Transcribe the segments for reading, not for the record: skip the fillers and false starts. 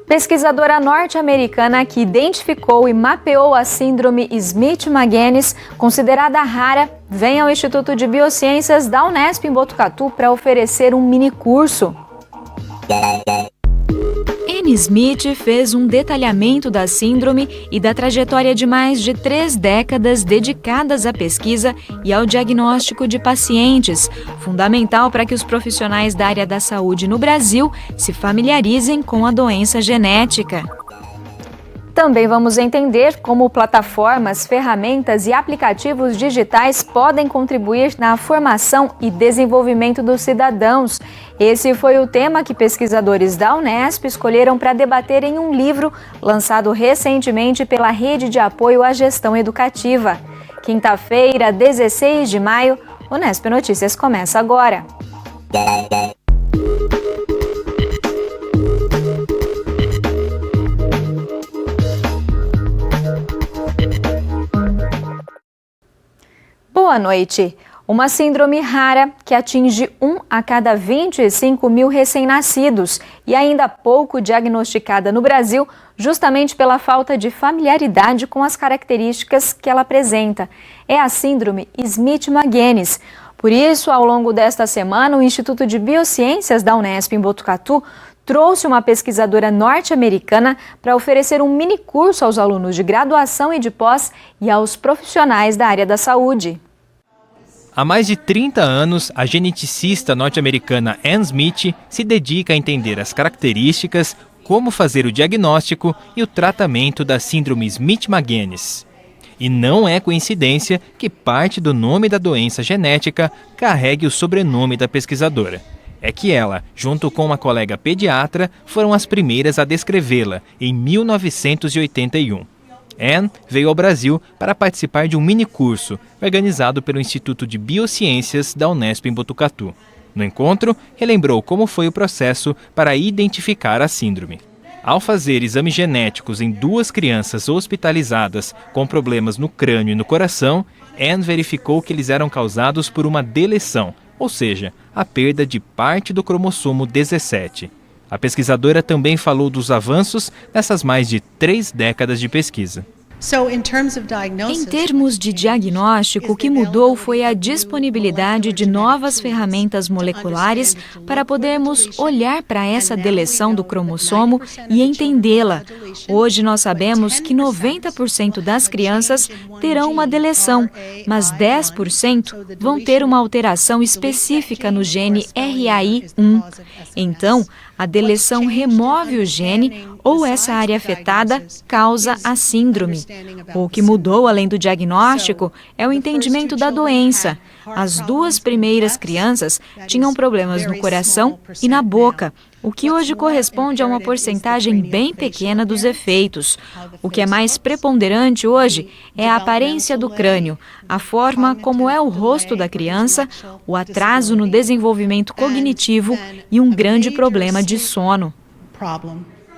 Pesquisadora norte-americana que identificou e mapeou a síndrome Smith-Magenis, considerada rara, vem ao Instituto de Biociências da Unesp em Botucatu para oferecer um minicurso. Anne Smith fez um detalhamento da síndrome e da trajetória de mais de 3 décadas dedicadas à pesquisa e ao diagnóstico de pacientes, fundamental para que os profissionais da área da saúde no Brasil se familiarizem com a doença genética. Também vamos entender como plataformas, ferramentas e aplicativos digitais podem contribuir na formação e desenvolvimento dos cidadãos. Esse foi o tema que pesquisadores da Unesp escolheram para debater em um livro lançado recentemente pela Rede de Apoio à Gestão Educativa. Quinta-feira, 16 de maio, Unesp Notícias começa agora. Boa noite. Uma síndrome rara que atinge 1 a cada 25 mil recém-nascidos e ainda pouco diagnosticada no Brasil, justamente pela falta de familiaridade com as características que ela apresenta. É a síndrome Smith-Magenis. Por isso, ao longo desta semana, o Instituto de Biociências da Unesp em Botucatu trouxe uma pesquisadora norte-americana para oferecer um minicurso aos alunos de graduação e de pós e aos profissionais da área da saúde. Há mais de 30 anos, a geneticista norte-americana Anne Smith se dedica a entender as características, como fazer o diagnóstico e o tratamento da síndrome Smith-Magenis. E não é coincidência que parte do nome da doença genética carregue o sobrenome da pesquisadora. É que ela, junto com uma colega pediatra, foram as primeiras a descrevê-la em 1981. Anne veio ao Brasil para participar de um minicurso organizado pelo Instituto de Biociências da Unesp em Botucatu. No encontro, relembrou como foi o processo para identificar a síndrome. Ao fazer exames genéticos em 2 crianças hospitalizadas com problemas no crânio e no coração, Anne verificou que eles eram causados por uma deleção, ou seja, a perda de parte do cromossomo 17. A pesquisadora também falou dos avanços nessas mais de 3 décadas de pesquisa. Em termos de diagnóstico, o que mudou foi a disponibilidade de novas ferramentas moleculares para podermos olhar para essa deleção do cromossomo e entendê-la. Hoje nós sabemos que 90% das crianças terão uma deleção, mas 10% vão ter uma alteração específica no gene RAI1. Então, a deleção remove o gene ou essa área afetada causa a síndrome. O que mudou além do diagnóstico é o entendimento da doença. As 2 primeiras crianças tinham problemas no coração e na boca, o que hoje corresponde a uma porcentagem bem pequena dos efeitos. O que é mais preponderante hoje é a aparência do crânio, a forma como é o rosto da criança, o atraso no desenvolvimento cognitivo e um grande problema de sono.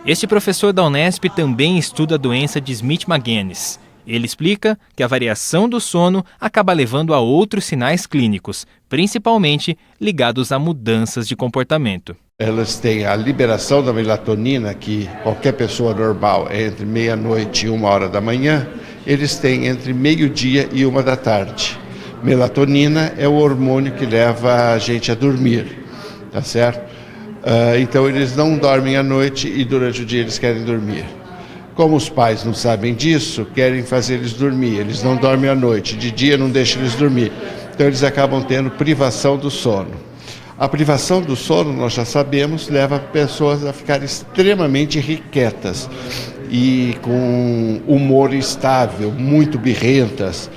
Este professor da Unesp também estuda a doença de Smith-Magenis. Ele explica que a variação do sono acaba levando a outros sinais clínicos, principalmente ligados a mudanças de comportamento. Elas têm a liberação da melatonina, que qualquer pessoa normal é entre meia-noite e 1h da manhã, eles têm entre meio-dia e 1 da tarde. Melatonina é o hormônio que leva a gente a dormir, tá certo? Então eles não dormem à noite e durante o dia eles querem dormir. Como os pais não sabem disso, querem fazer eles dormir. Eles não dormem à noite, de dia não deixam eles dormir. Então eles acabam tendo privação do sono. A privação do sono, nós já sabemos, leva pessoas a ficarem extremamente irrequietas e com humor instável, muito birrentas.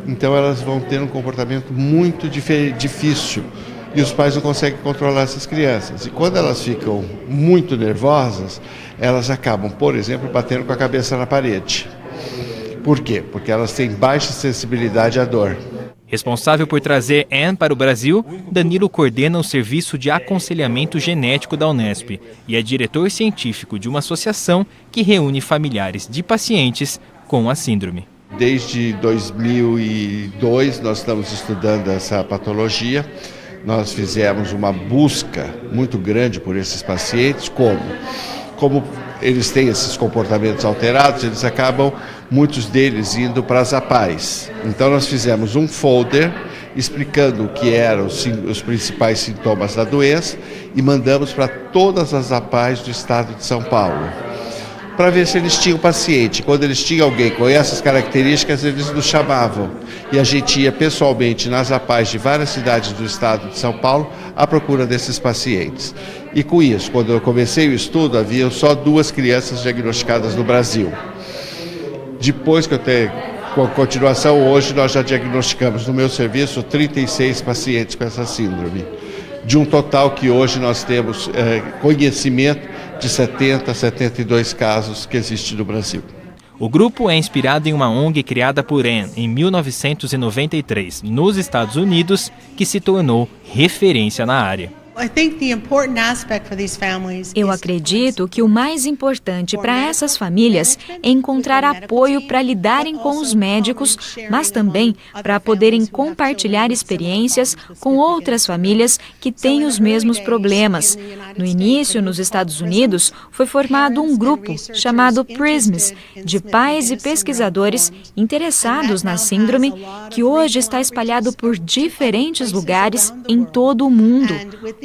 Então elas vão ter um comportamento muito difícil. E os pais não conseguem controlar essas crianças. E quando elas ficam muito nervosas, elas acabam, por exemplo, batendo com a cabeça na parede. Por quê? Porque elas têm baixa sensibilidade à dor. Responsável por trazer Anne para o Brasil, Danilo coordena o Serviço de Aconselhamento Genético da Unesp e é diretor científico de uma associação que reúne familiares de pacientes com a síndrome. Desde 2002 nós estamos estudando essa patologia. Nós fizemos uma busca muito grande por esses pacientes, como eles têm esses comportamentos alterados, eles acabam, muitos deles, indo para as APAES. Então nós fizemos um folder explicando o que eram os principais sintomas da doença e mandamos para todas as APAES do estado de São Paulo, para ver se eles tinham paciente. Quando eles tinham alguém com essas características, eles nos chamavam. E a gente ia pessoalmente nas APAES de várias cidades do estado de São Paulo à procura desses pacientes. E com isso, quando eu comecei o estudo, havia só 2 crianças diagnosticadas no Brasil. Depois que eu tenho, com a continuação, hoje nós já diagnosticamos no meu serviço 36 pacientes com essa síndrome. De um total que hoje nós temos conhecimento de 70 a 72 casos que existem no Brasil. O grupo é inspirado em uma ONG criada por Anne em 1993, nos Estados Unidos, que se tornou referência na área. Eu acredito que o mais importante para essas famílias é encontrar apoio para lidarem com os médicos, mas também para poderem compartilhar experiências com outras famílias que têm os mesmos problemas. No início, nos Estados Unidos, foi formado um grupo chamado PRISMS, de pais e pesquisadores interessados na síndrome, que hoje está espalhado por diferentes lugares em todo o mundo.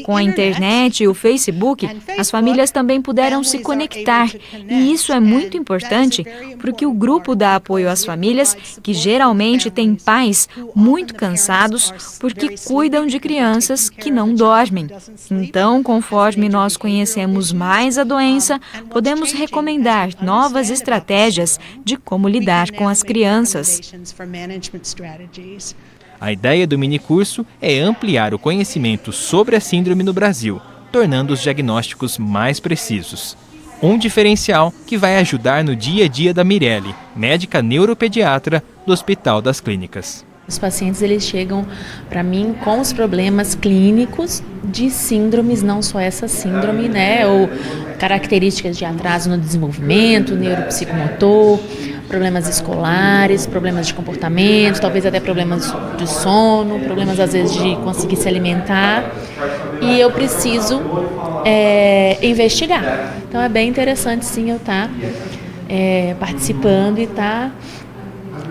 Com a internet e o Facebook, as famílias também puderam se conectar, e isso é muito importante porque o grupo dá apoio às famílias que geralmente têm pais muito cansados porque cuidam de crianças que não dormem. Então, conforme nós conhecemos mais a doença, podemos recomendar novas estratégias de como lidar com as crianças. A ideia do minicurso é ampliar o conhecimento sobre a síndrome no Brasil, tornando os diagnósticos mais precisos. Um diferencial que vai ajudar no dia a dia da Mirelle, médica neuropediatra do Hospital das Clínicas. Os pacientes eles chegam para mim com os problemas clínicos de síndromes, não só essa síndrome, né, ou características de atraso no desenvolvimento, neuropsicomotor, problemas escolares, problemas de comportamento, talvez até problemas de sono, problemas às vezes de conseguir se alimentar, e eu preciso investigar. Então é bem interessante sim eu estar participando e estar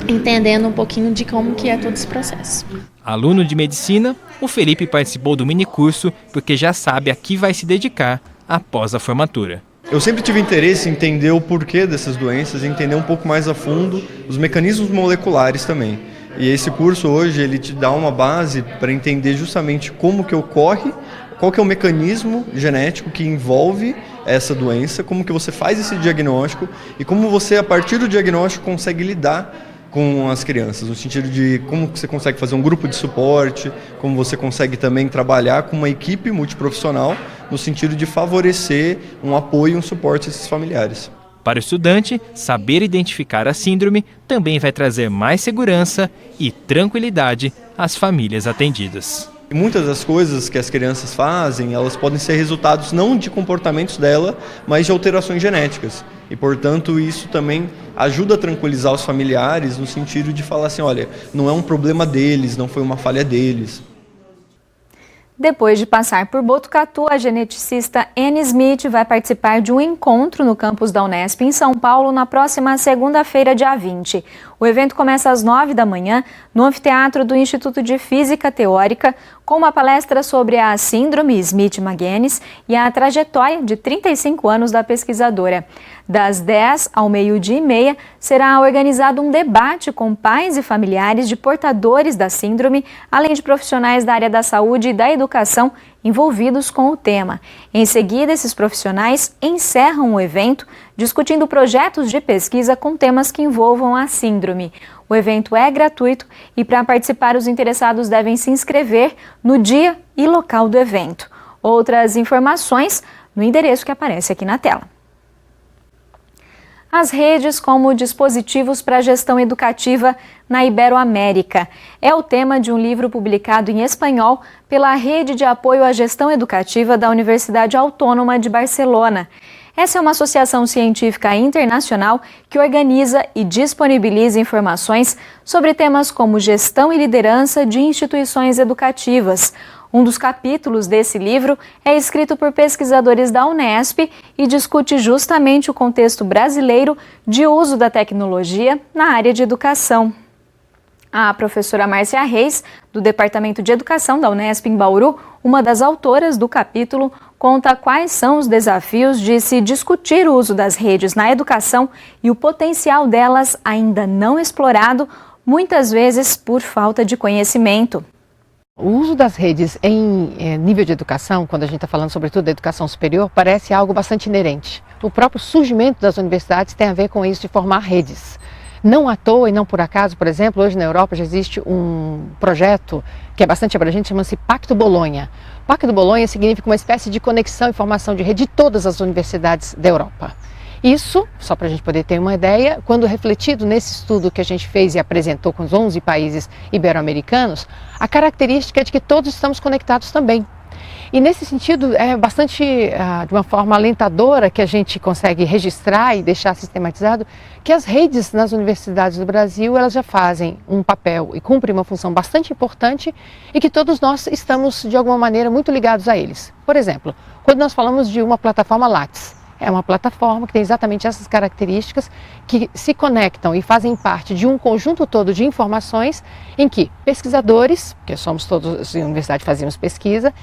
entendendo um pouquinho de como que é todo esse processo. Aluno de medicina, o Felipe participou do minicurso porque já sabe a que vai se dedicar após a formatura. Eu sempre tive interesse em entender o porquê dessas doenças e entender um pouco mais a fundo os mecanismos moleculares também. E esse curso hoje ele te dá uma base para entender justamente como que ocorre, qual que é o mecanismo genético que envolve essa doença, como que você faz esse diagnóstico e como você, a partir do diagnóstico, consegue lidar com as crianças, no sentido de como você consegue fazer um grupo de suporte, como você consegue também trabalhar com uma equipe multiprofissional, no sentido de favorecer um apoio e um suporte a esses familiares. Para o estudante, saber identificar a síndrome também vai trazer mais segurança e tranquilidade às famílias atendidas. Muitas das coisas que as crianças fazem, elas podem ser resultados não de comportamentos dela, mas de alterações genéticas. E, portanto, isso também ajuda a tranquilizar os familiares no sentido de falar assim, olha, não é um problema deles, não foi uma falha deles. Depois de passar por Botucatu, a geneticista Anne Smith vai participar de um encontro no campus da Unesp em São Paulo na próxima segunda-feira, dia 20. O evento começa às 9 da manhã no anfiteatro do Instituto de Física Teórica, com uma palestra sobre a síndrome Smith-Magenis e a trajetória de 35 anos da pesquisadora. Das 10 ao meio-dia e meia, será organizado um debate com pais e familiares de portadores da síndrome, além de profissionais da área da saúde e da educação envolvidos com o tema. Em seguida, esses profissionais encerram o evento discutindo projetos de pesquisa com temas que envolvam a síndrome. O evento é gratuito e, para participar, os interessados devem se inscrever no dia e local do evento. Outras informações no endereço que aparece aqui na tela. As redes como dispositivos para gestão educativa na Iberoamérica. É o tema de um livro publicado em espanhol pela Rede de Apoio à Gestão Educativa da Universidade Autônoma de Barcelona. Essa é uma associação científica internacional que organiza e disponibiliza informações sobre temas como gestão e liderança de instituições educativas. Um dos capítulos desse livro é escrito por pesquisadores da Unesp e discute justamente o contexto brasileiro de uso da tecnologia na área de educação. A professora Márcia Reis, do Departamento de Educação da Unesp em Bauru, uma das autoras do capítulo, conta quais são os desafios de se discutir o uso das redes na educação e o potencial delas ainda não explorado, muitas vezes por falta de conhecimento. O uso das redes em nível de educação, quando a gente está falando sobretudo da educação superior, parece algo bastante inerente. O próprio surgimento das universidades tem a ver com isso de formar redes. Não à toa e não por acaso, por exemplo, hoje na Europa já existe um projeto que é bastante abrangente, chama-se Pacto Bolonha. O Pacto Bolonha significa uma espécie de conexão e formação de rede de todas as universidades da Europa. Isso, só para a gente poder ter uma ideia, quando refletido nesse estudo que a gente fez e apresentou com os 11 países ibero-americanos, a característica é de que todos estamos conectados também. E nesse sentido é bastante, de uma forma alentadora, que a gente consegue registrar e deixar sistematizado que as redes nas universidades do Brasil, elas já fazem um papel e cumprem uma função bastante importante e que todos nós estamos de alguma maneira muito ligados a eles. Por exemplo, quando nós falamos de uma plataforma Lattes, é uma plataforma que tem exatamente essas características que se conectam e fazem parte de um conjunto todo de informações em que pesquisadores, que somos todos, na universidade fazemos pesquisa,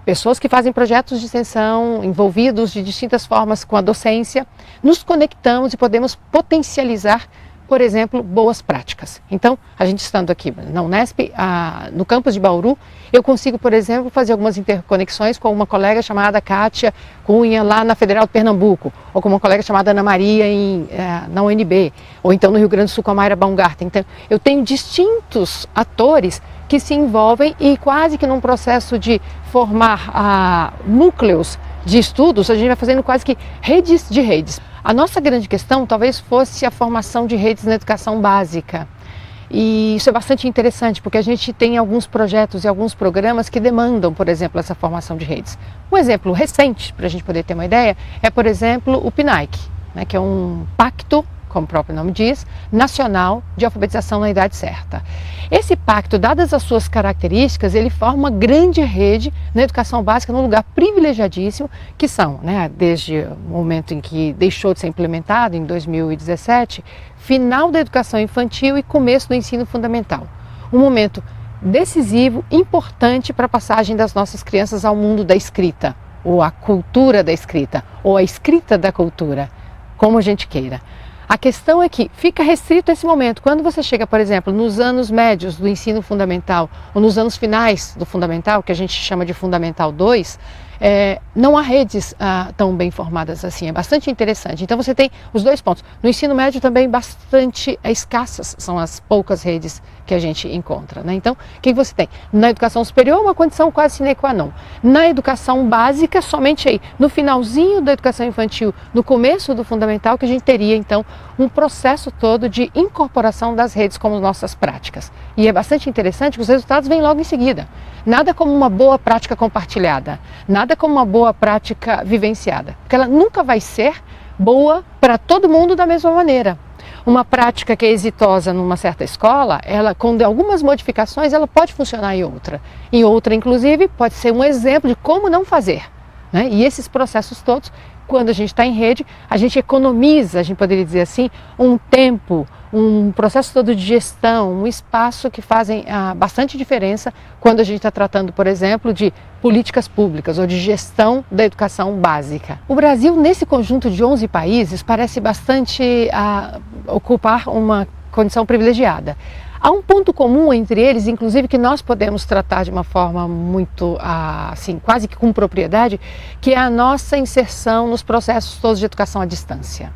pessoas que fazem projetos de extensão, envolvidos de distintas formas com a docência, nos conectamos e podemos potencializar, por exemplo, boas práticas. Então, a gente estando aqui na Unesp, no campus de Bauru, eu consigo, por exemplo, fazer algumas interconexões com uma colega chamada Kátia Cunha, lá na Federal de Pernambuco, ou com uma colega chamada Ana Maria na UNB, ou então no Rio Grande do Sul com a Mayra Baumgarten. Então, eu tenho distintos atores que se envolvem e quase que num processo de formar núcleos de estudos, a gente vai fazendo quase que redes de redes. A nossa grande questão talvez fosse a formação de redes na educação básica. E isso é bastante interessante, porque a gente tem alguns projetos e alguns programas que demandam, por exemplo, essa formação de redes. Um exemplo recente, para a gente poder ter uma ideia, é, por exemplo, o PNAE, né, que é um pacto, como o próprio nome diz, nacional de alfabetização na idade certa. Esse pacto, dadas as suas características, ele forma uma grande rede na educação básica, num lugar privilegiadíssimo, que são, né, desde o momento em que deixou de ser implementado, em 2017, final da educação infantil e começo do ensino fundamental. Um momento decisivo, importante para a passagem das nossas crianças ao mundo da escrita, ou a cultura da escrita, ou a escrita da cultura, como a gente queira. A questão é que fica restrito esse momento. Quando você chega, por exemplo, nos anos médios do ensino fundamental, ou nos anos finais do fundamental, que a gente chama de Fundamental 2, não há redes tão bem formadas assim, é bastante interessante. Então você tem os dois pontos. No ensino médio também bastante escassas são as poucas redes que a gente encontra, né? Então, o que você tem? Na educação superior, uma condição quase sine qua non. Na educação básica, somente aí, no finalzinho da educação infantil, no começo do fundamental, que a gente teria, então, um processo todo de incorporação das redes como nossas práticas. E é bastante interessante que os resultados vêm logo em seguida. Nada como uma boa prática compartilhada, nada como uma boa prática vivenciada, porque ela nunca vai ser boa para todo mundo da mesma maneira. Uma prática que é exitosa numa certa escola, ela, com algumas modificações, ela pode funcionar em outra. Em outra, inclusive, pode ser um exemplo de como não fazer, né? E esses processos todos, quando a gente está em rede, a gente economiza, a gente poderia dizer assim, um tempo, um processo todo de gestão, um espaço que fazem bastante diferença quando a gente está tratando, por exemplo, de políticas públicas ou de gestão da educação básica. O Brasil, nesse conjunto de 11 países, parece bastante ocupar uma condição privilegiada. Há um ponto comum entre eles, inclusive, que nós podemos tratar de uma forma muito, assim, quase que com propriedade, que é a nossa inserção nos processos todos de educação à distância.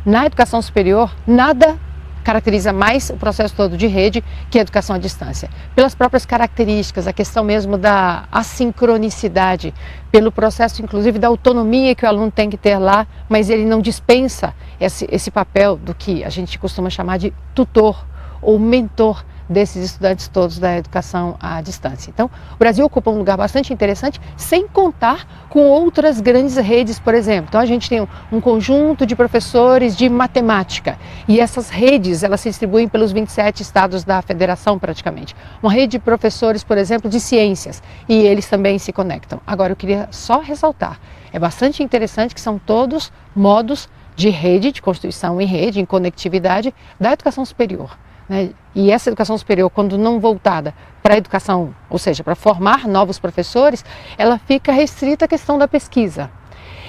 Na educação superior, nada caracteriza mais o processo todo de rede que a educação à distância. Pelas próprias características, a questão mesmo da assincronicidade, pelo processo inclusive da autonomia que o aluno tem que ter lá, mas ele não dispensa esse papel do que a gente costuma chamar de tutor ou mentor desses estudantes todos da educação à distância. Então, o Brasil ocupa um lugar bastante interessante, sem contar com outras grandes redes, por exemplo. Então, a gente tem um conjunto de professores de matemática, e essas redes, elas se distribuem pelos 27 estados da federação, praticamente. Uma rede de professores, por exemplo, de ciências, e eles também se conectam. Agora, eu queria só ressaltar, é bastante interessante que são todos modos de rede, de constituição em rede, em conectividade da educação superior, né? E essa educação superior, quando não voltada para a educação, ou seja, para formar novos professores, ela fica restrita à questão da pesquisa.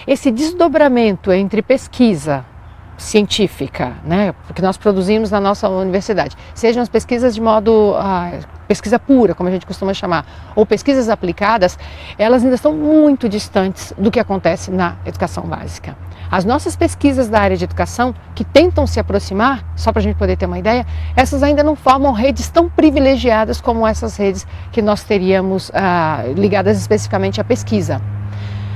Esse desdobramento entre pesquisa científica, né, porque nós produzimos na nossa universidade, sejam as pesquisas de modo pesquisa pura, como a gente costuma chamar, ou pesquisas aplicadas, elas ainda estão muito distantes do que acontece na educação básica. As nossas pesquisas da área de educação, que tentam se aproximar, só para a gente poder ter uma ideia, essas ainda não formam redes tão privilegiadas como essas redes que nós teríamos ligadas especificamente à pesquisa.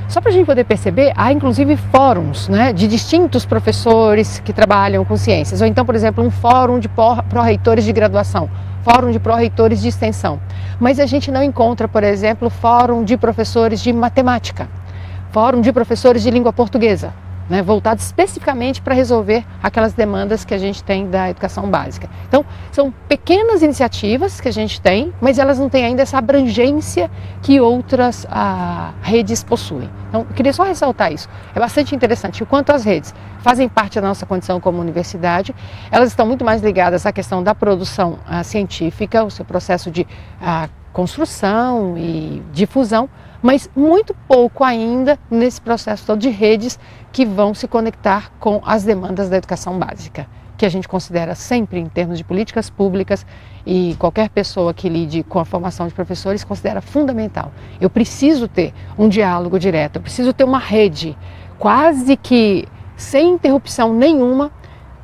Só para a gente poder perceber, há inclusive fóruns, né, de distintos professores que trabalham com ciências, ou então, por exemplo, um fórum de pró-reitores de graduação, fórum de pró-reitores de extensão. Mas a gente não encontra, por exemplo, fórum de professores de matemática, fórum de professores de língua portuguesa, né, voltado especificamente para resolver aquelas demandas que a gente tem da educação básica. Então, são pequenas iniciativas que a gente tem, mas elas não têm ainda essa abrangência que outras redes possuem. Então, eu queria só ressaltar isso. É bastante interessante o quanto as redes fazem parte da nossa condição como universidade. Elas estão muito mais ligadas à questão da produção científica, o seu processo de construção e difusão, mas muito pouco ainda nesse processo todo de redes que vão se conectar com as demandas da educação básica, que a gente considera sempre em termos de políticas públicas, e qualquer pessoa que lide com a formação de professores considera fundamental. Eu preciso ter um diálogo direto, eu preciso ter uma rede quase que sem interrupção nenhuma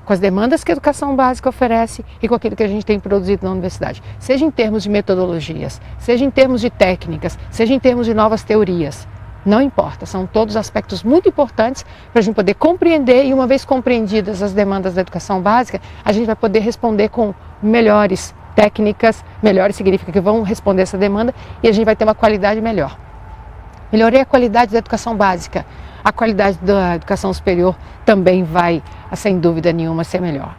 com as demandas que a educação básica oferece e com aquilo que a gente tem produzido na universidade, seja em termos de metodologias, seja em termos de técnicas, seja em termos de novas teorias. Não importa, são todos aspectos muito importantes para a gente poder compreender, e uma vez compreendidas as demandas da educação básica, a gente vai poder responder com melhores técnicas, melhores significa que vão responder essa demanda, e a gente vai ter uma qualidade melhor. Melhorei a qualidade da educação básica, a qualidade da educação superior também vai, sem dúvida nenhuma, ser melhor.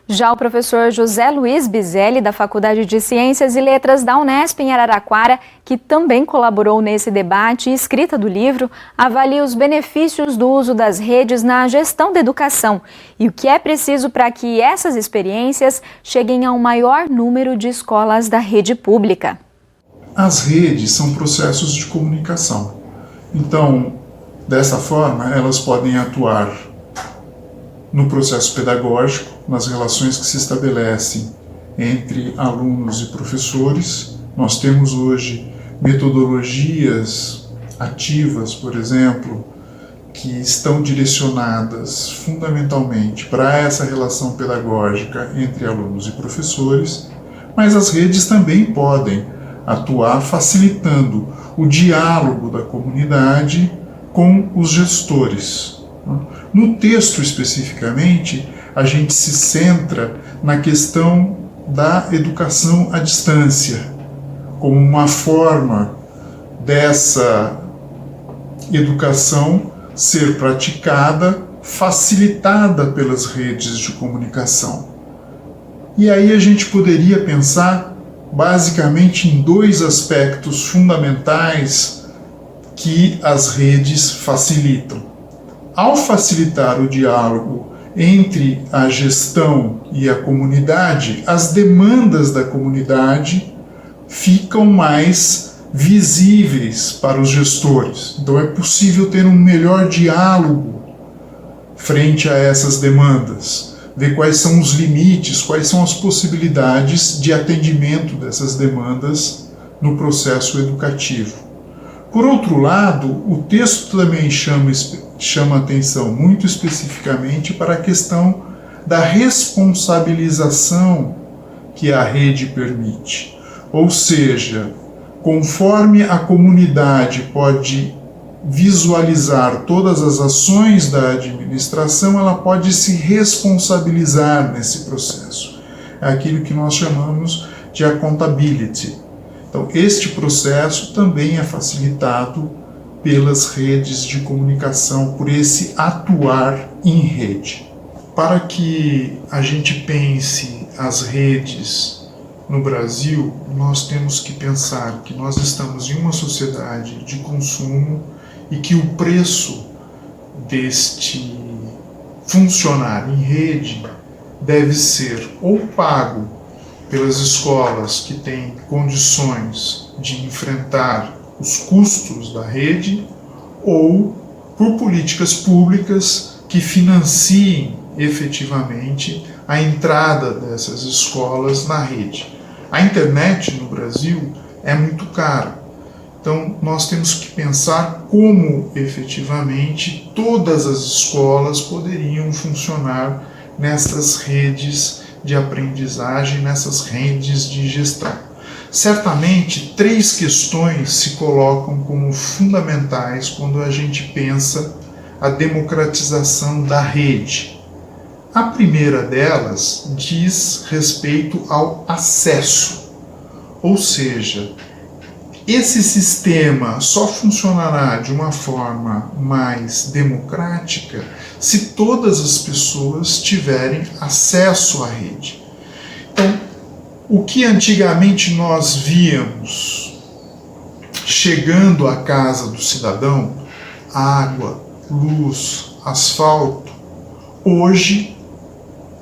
Já o professor José Luiz Bizelli, da Faculdade de Ciências e Letras da Unesp em Araraquara, que também colaborou nesse debate e escrita do livro, avalia os benefícios do uso das redes na gestão da educação e o que é preciso para que essas experiências cheguem ao maior número de escolas da rede pública. As redes são processos de comunicação. Então, dessa forma, elas podem atuar no processo pedagógico, nas relações que se estabelecem entre alunos e professores. Nós temos hoje metodologias ativas, por exemplo, que estão direcionadas fundamentalmente para essa relação pedagógica entre alunos e professores, mas as redes também podem atuar facilitando o diálogo da comunidade com os gestores. No texto, especificamente, a gente se centra na questão da educação à distância, como uma forma dessa educação ser praticada, facilitada pelas redes de comunicação. E aí a gente poderia pensar basicamente em dois aspectos fundamentais que as redes facilitam. Ao facilitar o diálogo entre a gestão e a comunidade, as demandas da comunidade ficam mais visíveis para os gestores. Então é possível ter um melhor diálogo frente a essas demandas, ver quais são os limites, quais são as possibilidades de atendimento dessas demandas no processo educativo. Por outro lado, o texto também chama atenção muito especificamente para a questão da responsabilização que a rede permite. Ou seja, conforme a comunidade pode visualizar todas as ações da administração, ela pode se responsabilizar nesse processo. é aquilo que nós chamamos de accountability. Então, este processo também é facilitado pelas redes de comunicação, por esse atuar em rede. Para que a gente pense as redes no Brasil, nós temos que pensar que nós estamos em uma sociedade de consumo e que o preço deste funcionar em rede deve ser ou pago pelas escolas que têm condições de enfrentar os custos da rede ou por políticas públicas que financiem efetivamente a entrada dessas escolas na rede. A internet no Brasil é muito cara, então nós temos que pensar como efetivamente todas as escolas poderiam funcionar nessas redes de aprendizagem, nessas redes de gestão. Certamente, 3 questões se colocam como fundamentais quando a gente pensa a democratização da rede. A primeira delas diz respeito ao acesso, ou seja, esse sistema só funcionará de uma forma mais democrática se todas as pessoas tiverem acesso à rede. Então, o que antigamente nós víamos chegando à casa do cidadão, água, luz, asfalto, hoje,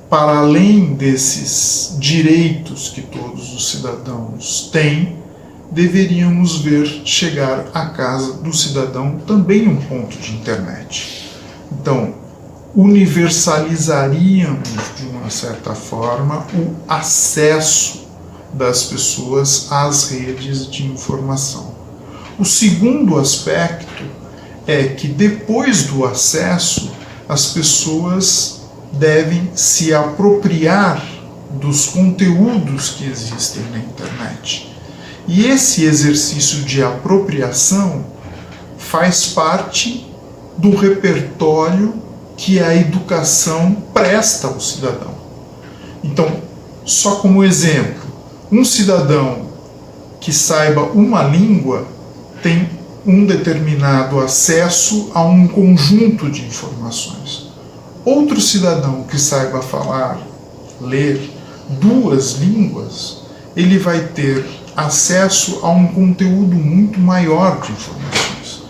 para além desses direitos que todos os cidadãos têm, deveríamos ver chegar à casa do cidadão também um ponto de internet. Então, universalizaríamos, de uma certa forma, o acesso das pessoas às redes de informação. O segundo aspecto é que, depois do acesso, as pessoas devem se apropriar dos conteúdos que existem na internet. E esse exercício de apropriação faz parte do repertório que a educação presta ao cidadão. Então, só como exemplo, um cidadão que saiba uma língua tem um determinado acesso a um conjunto de informações. Outro cidadão que saiba falar, ler 2 línguas, ele vai ter acesso a um conteúdo muito maior de informações.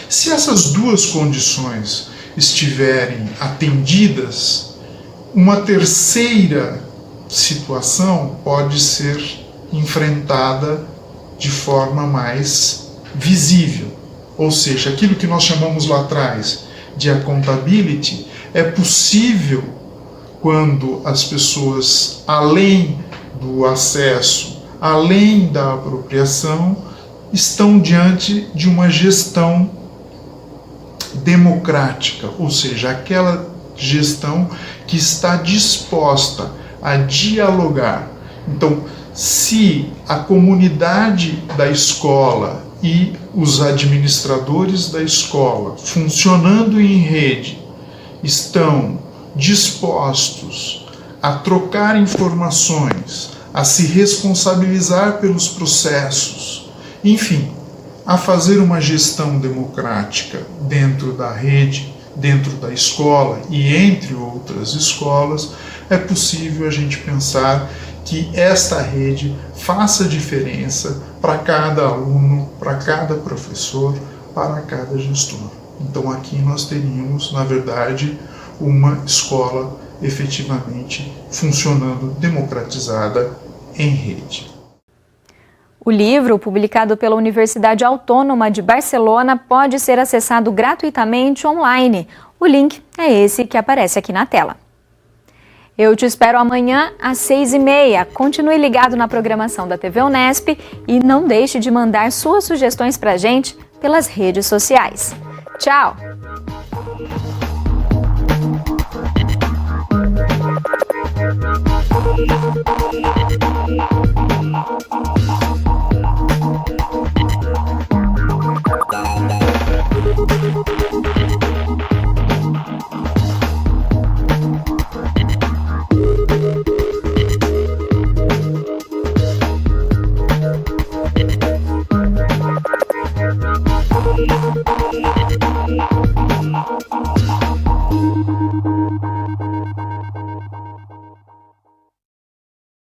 Se essas 2 condições estiverem atendidas, uma terceira situação pode ser enfrentada de forma mais visível. Ou seja, aquilo que nós chamamos lá atrás de accountability é possível quando as pessoas, além do acesso, além da apropriação, estão diante de uma gestão democrática, ou seja, aquela gestão que está disposta a dialogar. Então, se a comunidade da escola e os administradores da escola, funcionando em rede, estão dispostos a trocar informações, a se responsabilizar pelos processos, enfim, a fazer uma gestão democrática dentro da rede, dentro da escola e entre outras escolas, é possível a gente pensar que esta rede faça diferença para cada aluno, para cada professor, para cada gestor. Então aqui nós teríamos, na verdade, uma escola efetivamente funcionando democratizada em rede. O livro, publicado pela Universidade Autônoma de Barcelona, pode ser acessado gratuitamente online. O link é esse que aparece aqui na tela. Eu te espero amanhã às 6h30. Continue ligado na programação da TV Unesp e não deixe de mandar suas sugestões para a gente pelas redes sociais. Tchau!